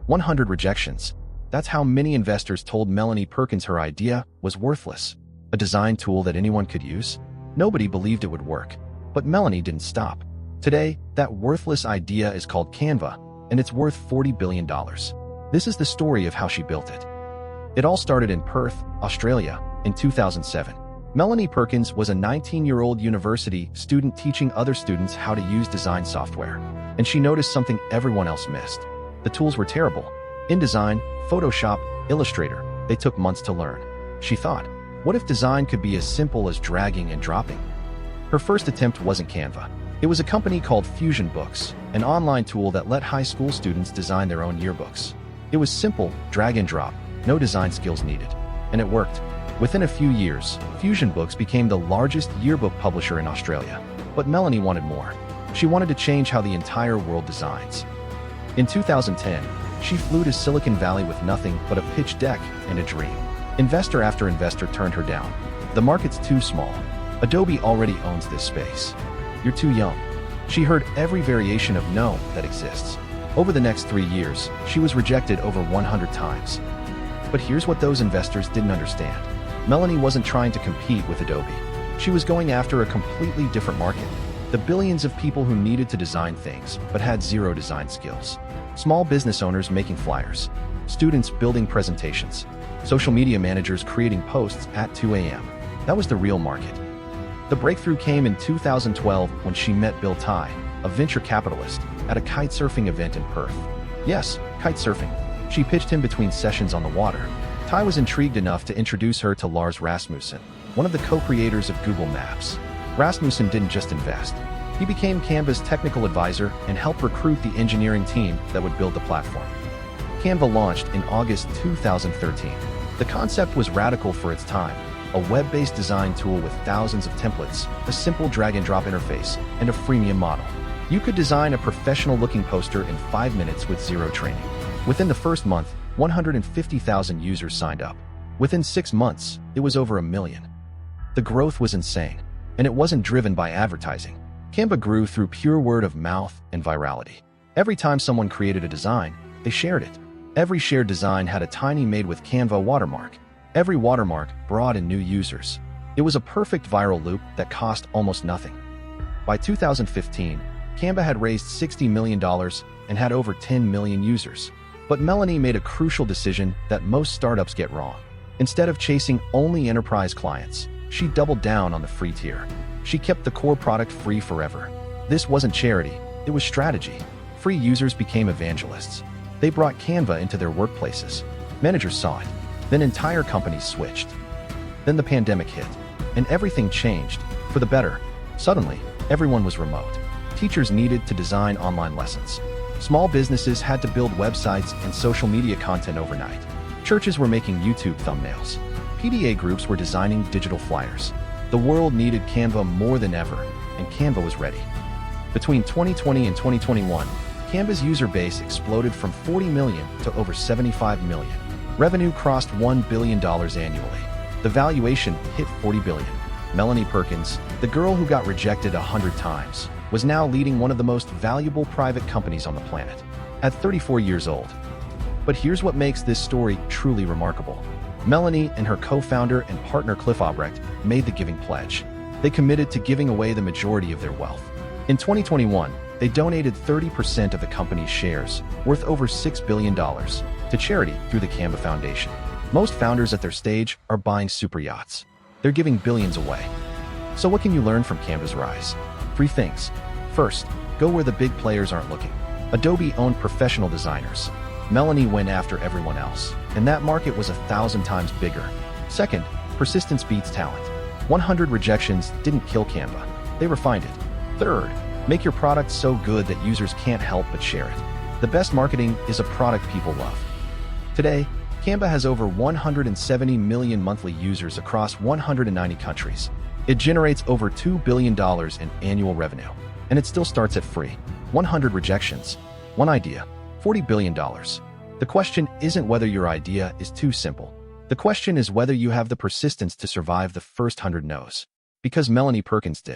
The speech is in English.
100 rejections. That's how many investors told Melanie Perkins her idea was worthless. A design tool that anyone could use? Nobody believed it would work. But Melanie didn't stop. Today, that worthless idea is called Canva, and it's worth $40 billion. This is the story of how she built it. It all started in Perth, Australia, in 2007. Melanie Perkins was a 19-year-old university student teaching other students how to use design software. And she noticed something everyone else missed. The tools were terrible. InDesign, Photoshop, Illustrator, they took months to learn. She thought, what if design could be as simple as dragging and dropping? Her first attempt wasn't Canva. It was a company called Fusion Books, an online tool that let high school students design their own yearbooks. It was simple, drag and drop, no design skills needed. And it worked. Within a few years, Fusion Books became the largest yearbook publisher in Australia. But Melanie wanted more. She wanted to change how the entire world designs. In 2010, she flew to Silicon Valley with nothing but a pitch deck and a dream. Investor after investor turned her down. The market's too small. Adobe already owns this space. You're too young. She heard every variation of no that exists. Over the next 3 years, she was rejected over 100 times. But here's what those investors didn't understand. Melanie wasn't trying to compete with Adobe. She was going after a completely different market. The billions of people who needed to design things but had zero design skills. Small business owners making flyers. Students building presentations. Social media managers creating posts at 2 a.m. That was the real market. The breakthrough came in 2012 when she met Bill Tai, a venture capitalist, at a kitesurfing event in Perth. Yes, kitesurfing. She pitched him between sessions on the water. Tai was intrigued enough to introduce her to Lars Rasmussen, one of the co-creators of Google Maps. Rasmussen didn't just invest. He became Canva's technical advisor and helped recruit the engineering team that would build the platform. Canva launched in August 2013. The concept was radical for its time. A web-based design tool with thousands of templates, a simple drag-and-drop interface, and a freemium model. You could design a professional-looking poster in 5 minutes with zero training. Within the first month, 150,000 users signed up. Within 6 months, it was over 1 million. The growth was insane, and it wasn't driven by advertising. Canva grew through pure word of mouth and virality. Every time someone created a design, they shared it. Every shared design had a tiny made with Canva watermark. Every watermark brought in new users. It was a perfect viral loop that cost almost nothing. By 2015, Canva had raised $60 million and had over 10 million users. But Melanie made a crucial decision that most startups get wrong. Instead of chasing only enterprise clients, she doubled down on the free tier. She kept the core product free forever. This wasn't charity, it was strategy. Free users became evangelists. They brought Canva into their workplaces. Managers saw it. Then entire companies switched. Then the pandemic hit, and everything changed, for the better. Suddenly, everyone was remote. Teachers needed to design online lessons. Small businesses had to build websites and social media content overnight. Churches were making YouTube thumbnails. PDA groups were designing digital flyers. The world needed Canva more than ever, and Canva was ready. Between 2020 and 2021, Canva's user base exploded from 40 million to over 75 million. Revenue crossed $1 billion annually. The valuation hit $40 billion. Melanie Perkins, the girl who got rejected 100 times, was now leading one of the most valuable private companies on the planet, at 34 years old. But here's what makes this story truly remarkable. Melanie and her co-founder and partner Cliff Albrecht made the giving pledge. They committed to giving away the majority of their wealth. In 2021, they donated 30% of the company's shares, worth over $6 billion, to charity through the Canva Foundation. Most founders at their stage are buying super yachts. They're giving billions away. So what can you learn from Canva's rise? 3 things. First, go where the big players aren't looking. Adobe owned professional designers. Melanie went after everyone else, and that market was 1,000 times bigger. Second, persistence beats talent. 100 rejections didn't kill Canva. They refined it. Third, make your product so good that users can't help but share it. The best marketing is a product people love. Today, Canva has over 170 million monthly users across 190 countries. It generates over $2 billion in annual revenue, and it still starts at free. 100 rejections, one idea, $40 billion. The question isn't whether your idea is too simple. The question is whether you have the persistence to survive the first 100 no's. Because Melanie Perkins did.